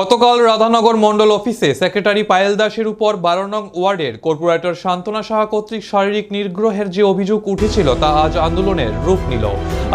গতকাল রাধানগর মণ্ডল অফিসে সেক্রেটারি পায়েল দাসের উপর 12 নং ওয়ার্ডের কর্পোরেটর শান্তনা সাহা কর্তৃক শারীরিক নিগ্রহের যে অভিযোগ উঠেছিল তা আজ আন্দোলনের রূপ নিল।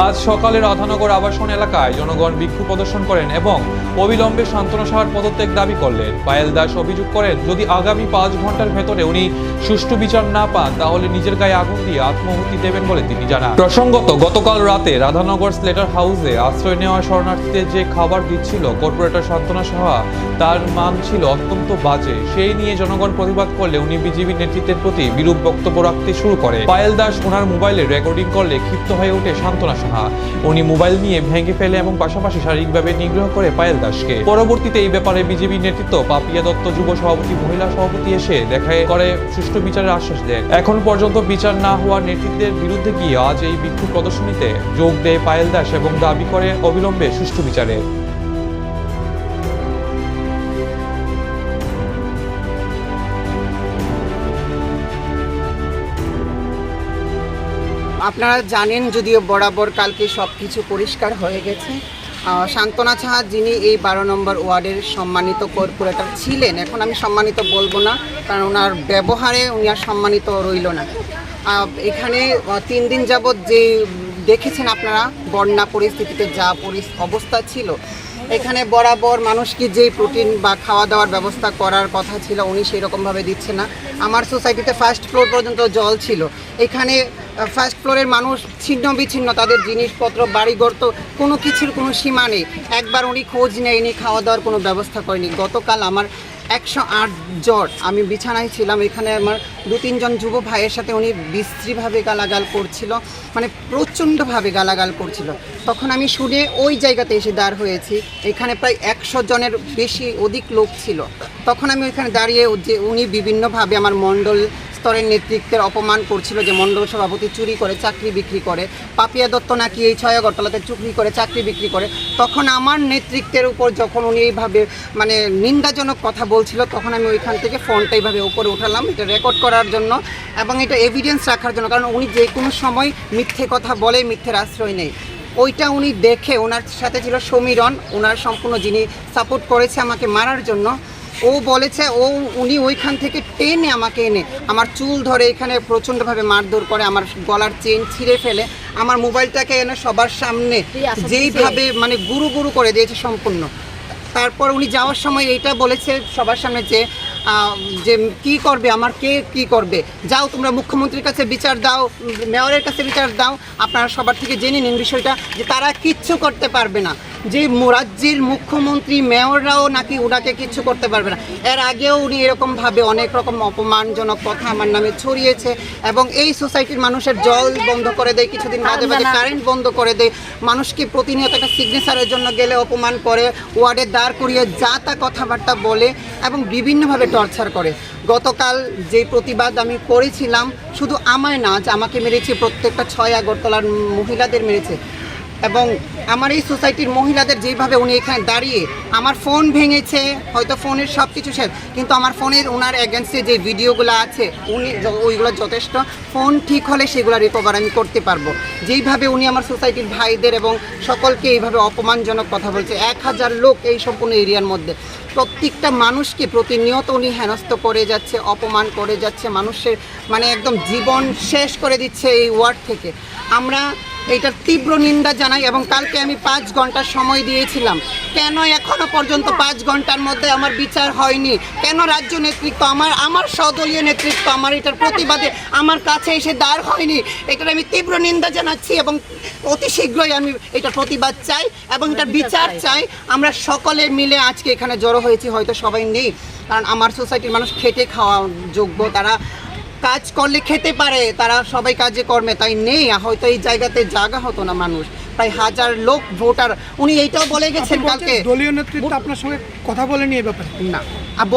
আজ সকালে রাধানগর আবাসন এলাকায় জনগণ বিক্ষোভ প্রদর্শন করেন এবং অবিলম্বে শান্তনা সাহার পদত্যাগ দাবি করলেন। পায়েল দাস অভিযোগ করেন, যদি আগামী 5 ঘন্টার ভেতরে উনি সুষ্ঠু বিচার না পান তাহলে নিজের গায়ে আগুন দিয়ে আত্মাহুতি দেবেন বলে তিনি জানান। প্রসঙ্গত, গতকাল রাতে রাধানগর স্লেটার হাউসে আশ্রয় নেওয়া শরণার্থীদের যে খাবার দিচ্ছিল কর্পোরেটর শান্তনা সাহা, তার মান ছিল অত্যন্ত বাজে। সেই নিয়ে জনগণ প্রতিবাদ করলে উনি বিজেপি নেতৃত্বের প্রতি বিরূপ বক্তব্য রাখতে শুরু করে। পায়েল দাস ওনার মোবাইলে রেকর্ডিং করলে ক্ষিপ্ত হয়ে ওঠে শান্তনা সাহা। উনি মোবাইল নিয়ে ভেঙে ফেলে এবং পাশাপাশি শারীরিকভাবে নিগ্রহ করে পায়েল দাসকে। পরবর্তীতে এই ব্যাপারে বিজেপি নেতৃত্ব পাপিয়া দত্ত, যুব সভাপতি, মহিলা সভাপতি এসে দেখা করে সুষ্ঠু বিচারের আশ্বাস দেন। এখন পর্যন্ত বিচার না হওয়ার নেতৃত্বের বিরুদ্ধে গিয়ে আজ এই বিক্ষোভ প্রদর্শনীতে যোগ দেয় পায়েল দাস এবং দাবি করে অবিলম্বে সুষ্ঠু বিচারে। আপনারা জানেন, যদিও বরাবর কালকে সব কিছু পরিষ্কার হয়ে গেছে। শান্তনা সাহা, যিনি এই 12 নম্বর ওয়ার্ডের সম্মানিত কর্পোরেটর ছিলেন, এখন আমি সম্মানিত বলবো না, কারণ ওনার ব্যবহারে উনি আর সম্মানিত রইল না। এখানে 3 দিন যাবৎ যে দেখেছেন আপনারা বন্যা পরিস্থিতিতে যা অবস্থা ছিল, এখানে বরাবর মানুষকে যে প্রোটিন বা খাওয়া দাওয়ার ব্যবস্থা করার কথা ছিল উনি সেই রকমভাবে দিচ্ছে না। আমার সোসাইটিতে ফার্স্ট ফ্লোর পর্যন্ত জল ছিল। এখানে ফার্স্ট ফ্লোরের মানুষ ছিন্ন বিচ্ছিন্ন, তাদের জিনিসপত্র, বাড়িঘর, তো কোনো কিছুর কোনো সীমা নেই। একবার উনি খোঁজ নেয়নি, খাওয়া দাওয়ার কোনো ব্যবস্থা করেনি। গতকাল আমার 108 জ্বর, আমি বিছানায় ছিলাম। এখানে আমার 2-3 জন যুব ভাইয়ের সাথে উনি বিশ্রীভাবে গালাগাল করছিল, মানে প্রচণ্ডভাবে গালাগাল করছিল। তখন আমি শুনে ওই জায়গাতে এসে দাঁড় হয়েছি। এখানে প্রায় 100 জনের অধিক লোক ছিল। তখন আমি ওইখানে দাঁড়িয়ে যে উনি বিভিন্নভাবে আমার মণ্ডল স্তরের নেতৃত্বের অপমান করছিল, যে মণ্ডল সভাপতি চুরি করে চাকরি বিক্রি করে, পাপিয়া দত্ত নাকি এই 6 আগরতলাতে চুরি করে চাকরি বিক্রি করে। তখন আমার নেতৃত্বের উপর যখন উনি এইভাবে মানে নিন্দাজনক কথা বলছিল, তখন আমি ওইখান থেকে ফোনটা এইভাবে উপরে উঠালাম, এটা রেকর্ড করার জন্য এবং এটা এভিডেন্স রাখার জন্য। কারণ উনি যে কোনো সময় মিথ্যে কথা বলে, মিথ্যের আশ্রয় নেই। ওইটা উনি দেখে, ওনার সাথে ছিল সমীরণ, ওনার সম্পূর্ণ, যিনি সাপোর্ট করেছে আমাকে মারার জন্য। ও বলেছে উনি ওইখান থেকে টেনে আমাকে এনে আমার চুল ধরে এখানে প্রচণ্ডভাবে মারধর করে, আমার গলার চেন ছিঁড়ে ফেলে, আমার মোবাইলটাকে এনে সবার সামনে যেইভাবে মানে গুরু করে দিয়েছে সম্পূর্ণ। তারপর উনি যাওয়ার সময় এইটা বলেছে সবার সামনে যে কি করবে, আমার কে কি করবে, যাও তোমরা মুখ্যমন্ত্রীর কাছে বিচার দাও, মেয়রের কাছে বিচার দাও, আপনারা সবার থেকে জেনে নিন বিষয়টা, যে তারা কিচ্ছু করতে পারবে না, যে রাজ্যের মুখ্যমন্ত্রী মেয়ররাও নাকি ওনাকে কিচ্ছু করতে পারবে না। এর আগেও উনি এরকমভাবে অনেক রকম অপমানজনক কথা আমার নামে ছড়িয়েছে এবং এই সোসাইটির মানুষের জল বন্ধ করে দেয়, কিছুদিন বাদে কারেন্ট বন্ধ করে দেয়, মানুষকে প্রতিনিয়ত একটা সিগনেচারের জন্য গেলে অপমান করে, ওয়ার্ডে দাঁড় করিয়ে যা তা কথাবার্তা বলে এবং বিভিন্নভাবে টর্চার করে। গতকাল যে প্রতিবাদ আমি করেছিলাম, শুধু আমায় না, যে আমাকে মেরেছে প্রত্যেকটা 6 আগরতলার মহিলাদের মেরেছে এবং আমার এই সোসাইটির মহিলাদের যেভাবে উনি এখানে দাঁড়িয়ে আমার ফোন ভেঙেছে, হয়তো ফোনের সব কিছু শেষ, কিন্তু আমার ফোনের ওনার এগেনস্টে যে ভিডিওগুলো আছে উনি ওইগুলো যথেষ্ট, ফোন ঠিক হলে সেগুলো রিকভার আমি করতে পারবো। যেইভাবে উনি আমার সোসাইটির ভাইদের এবং সকলকে এইভাবে অপমানজনক কথা বলছে, 1000 লোক এই সম্পূর্ণ এরিয়ার মধ্যে, প্রত্যেকটা মানুষকে প্রতিনিয়ত উনি হেনস্থ করে যাচ্ছে, অপমান করে যাচ্ছে, মানুষের মানে একদম জীবন শেষ করে দিচ্ছে এই ওয়ার্ড থেকে। আমরা এইটার তীব্র নিন্দা জানাই এবং কালকে আমি 5 ঘন্টা সময় দিয়েছিলাম। কেন এখনো পর্যন্ত 5 ঘন্টার মধ্যে আমার বিচার হয়নি? কেন রাজ্য নেতৃত্ব, আমার সদলীয় নেতৃত্ব আমার এটার প্রতিবাদে আমার কাছে এসে দাঁড় হয়নি? এটার আমি তীব্র নিন্দা জানাচ্ছি এবং অতি শীঘ্রই আমি এটার প্রতিবাদ চাই এবং এটার বিচার চাই। আমরা সকলে মিলে আজকে এখানে জড়ো হয়েছি, হয়তো সবাই নেই, কারণ আমার সোসাইটির মানুষ খেটে খাওয়া যোগ্য, তারা কাজ করলে খেতে পারে, তারা সবাই কাজে কর্মে, তাই নেই, হয়তো এই জায়গাতে জায়গা হতো না মানুষ। প্রায় 1000 লোক ভোটার, উনি এইটাও বলে গেছেন কালকে দলীয় নেতৃত্ব আপনার সঙ্গে কথা বলেনি এই ব্যাপারে? না,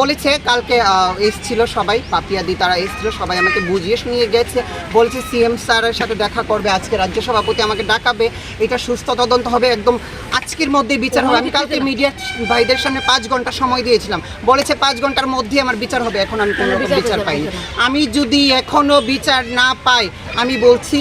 বলেছে কালকে এসছিল সবাই, পাপিয়াদি তারা এসছিল, সবাই আমাকে বুঝিয়ে শুনিয়ে গেছে, বলছে সিএম স্যারের সাথে দেখা করবে, আজকে রাজ্য সভাপতি আমাকে ডাকাবে, এটা সুস্থ তদন্ত হবে, একদম আজকের মধ্যে বিচার হবে। আমি কালকে মিডিয়া ভাইদের সামনে 5 ঘন্টা সময় দিয়েছিলাম, বলেছে 5 ঘন্টার মধ্যে আমার বিচার হবে, এখন আমি কোনো বিচার পাইনি। আমি যদি এখনও বিচার না পাই, আমি বলছি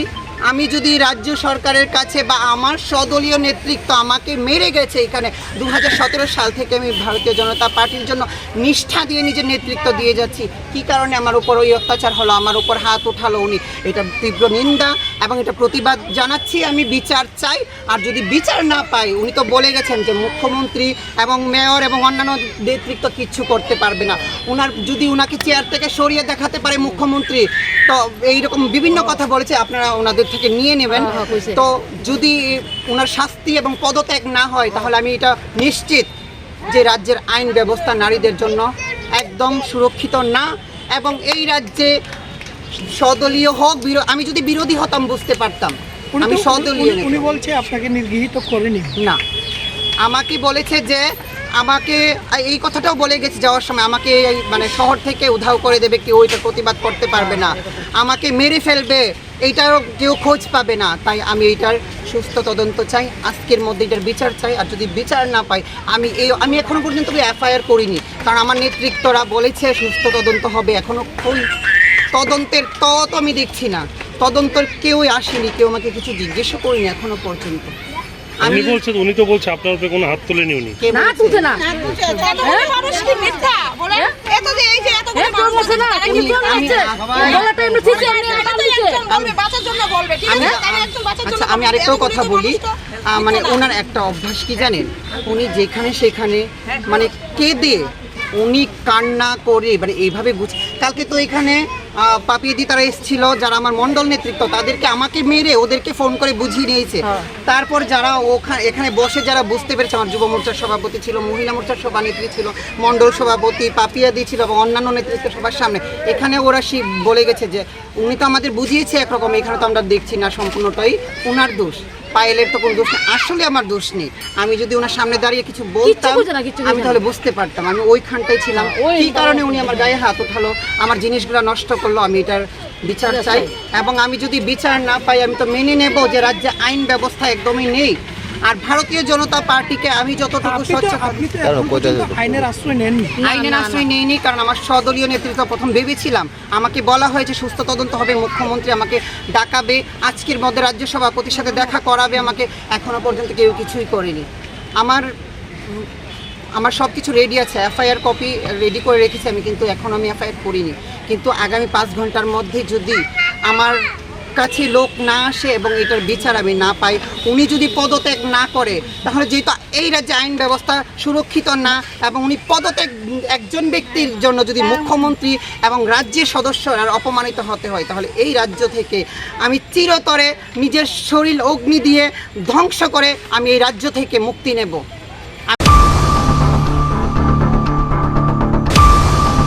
আমি যদি রাজ্য সরকারের কাছে বা আমার সদলীয় নেতৃত্ব আমাকে মেরে গেছে এখানে 2017 সাল থেকে আমি ভারতীয় জনতা পার্টির জন্য নিষ্ঠা দিয়ে নিজের নেতৃত্ব দিয়ে যাচ্ছি, কী কারণে আমার উপর ওই অত্যাচার হলো, আমার উপর হাত উঠালো উনি, এটা তীব্র নিন্দা এবং এটা প্রতিবাদ জানাচ্ছি। আমি বিচার চাই, আর যদি বিচার না পাই, উনি তো বলে গেছেন যে মুখ্যমন্ত্রী এবং মেয়র এবং অন্যান্য নেতৃত্ব কিচ্ছু করতে পারবে না, যদি উনাকে চেয়ার থেকে সরিয়ে দেখাতে পারে মুখ্যমন্ত্রী, তো এইরকম বিভিন্ন কথা বলেছে, আপনারা ওনাদের থেকে নিয়ে নেবেন। তো যদি ওনার শাস্তি এবং পদত্যাগ না হয় তাহলে আমি এটা নিশ্চিত যে রাজ্যের আইন ব্যবস্থা নারীদের জন্য একদম সুরক্ষিত না, এবং এই রাজ্যে সদলীয় হোক আমি যদি বিরোধী হতাম বুঝতে পারতাম, আমি সদলীয় উনি বলছে আপনাকে নির্গৃহীত করেনি না, আমাকে বলেছে যে আমাকে এই কথাটাও বলে গেছে যাওয়ার সময়, আমাকে মানে শহর থেকে উধাও করে দেবে, কেউ ওইটার প্রতিবাদ করতে পারবে না, আমাকে মেরে ফেলবে, এইটারও কেউ খোঁজ পাবে না। তাই আমি এইটার সুস্থ তদন্ত চাই, আজকের মধ্যে এটার বিচার চাই, আর যদি বিচার না পাই আমি এখনো পর্যন্ত এফআইআর করিনি, কারণ আমার নেতৃত্বরা বলেছে সুস্থ তদন্ত হবে, এখনো ওই তদন্তের তো আমি দেখছি না, তদন্তের কেউই আসেনি, কেউ আমাকে কিছু জিজ্ঞেসও করিনি এখনো পর্যন্ত। উনি বলছেন, উনি তো বলছে আপনার উপরে কোনো হাত তোলেনি উনি। কে না বলেছে? তুলছে না মানুষ কি মিথ্যা বলেন? এত যে এই যে এত এ তোর বলছে না এমনি কেউ আছে গলাটা এমনি ঠিক এমনি আটাল দিছে বলবে বাঁচার জন্য বলবে, ঠিক আছে? তাহলে একজন বাঁচার জন্য আচ্ছা, আমি আরেকটাও কথা বলি, মানে ওনার একটা অভ্যাস কি জানেন, উনি যেখানে সেখানে মানে কেঁদে উনি কান্না করে, মানে এইভাবে কালকে তো এখানে পাপিয়ে দি তারা এসেছিল, যারা আমার মণ্ডল নেতৃত্ব, তাদেরকে আমাকে মেরে ওদেরকে ফোন করে বুঝিয়ে নিয়েছে। তারপর যারা এখানে বসে যারা বুঝতে পেরেছে, আমার যুব মোর্চার সভাপতি ছিল, মহিলা মোর্চার সভানেত্রী ছিল, মণ্ডল সভাপতি পাপিয়া দি ছিল এবং অন্যান্য নেতৃত্ব সবার সামনে এখানে ওরা বলে গেছে যে উনি তো আমাদের বুঝিয়েছে একরকম, এখানে তো আমরা দেখছি না, সম্পূর্ণটাই ওনার দোষ, পায়েলের তো কোনো দোষ নেই, আসলে আমার দোষ নেই। আমি যদি ওনার সামনে দাঁড়িয়ে কিছু বলতাম আমি তাহলে বুঝতে পারতাম, আমি ওইখানটাই ছিলাম, কী কারণে উনি আমার গায়ে হাত উঠালো, আমার জিনিসগুলো নষ্ট করলো, আমি এটার বিচার চাই। এবং আমি যদি বিচার না পাই আমি তো মেনে নেব যে রাজ্যে আইন ব্যবস্থা একদমই নেই। আর ভারতীয় জনতা পার্টিকে আমি যতটুকু স্বচ্ছ আইনের আশ্রয় নেননি, আইনের আশ্রয় নেইনি, কারণ আমার সদলীয় নেতৃত্ব প্রথম ভেবেছিলাম, আমাকে বলা হয়েছে সুস্থ তদন্ত হবে, মুখ্যমন্ত্রী আমাকে ডাকাবে, আজকের মধ্যে রাজ্য সভাপতির সাথে দেখা করাবে আমাকে, এখনো পর্যন্ত কেউ কিছুই করেনি। আমার সব কিছু রেডি আছে, এফআইআর কপি রেডি করে রেখেছি আমি, কিন্তু এখনও আমি এফআইআর করিনি। কিন্তু আগামী 5 ঘন্টার মধ্যে যদি আমার কাছে লোক না আসে এবং এটার বিচার আমি না পাই, উনি যদি পদত্যাগ না করে, তাহলে যেহেতু এই রাজ্যে আইন ব্যবস্থা সুরক্ষিত না, এবং উনি পদত্যাগ একজন ব্যক্তির জন্য যদি মুখ্যমন্ত্রী এবং রাজ্যের সদস্যরা অপমানিত হতে হয়, তাহলে এই রাজ্য থেকে আমি চিরতরে নিজের শরীর অগ্নি দিয়ে ধ্বংস করে আমি এই রাজ্য থেকে মুক্তি নেব।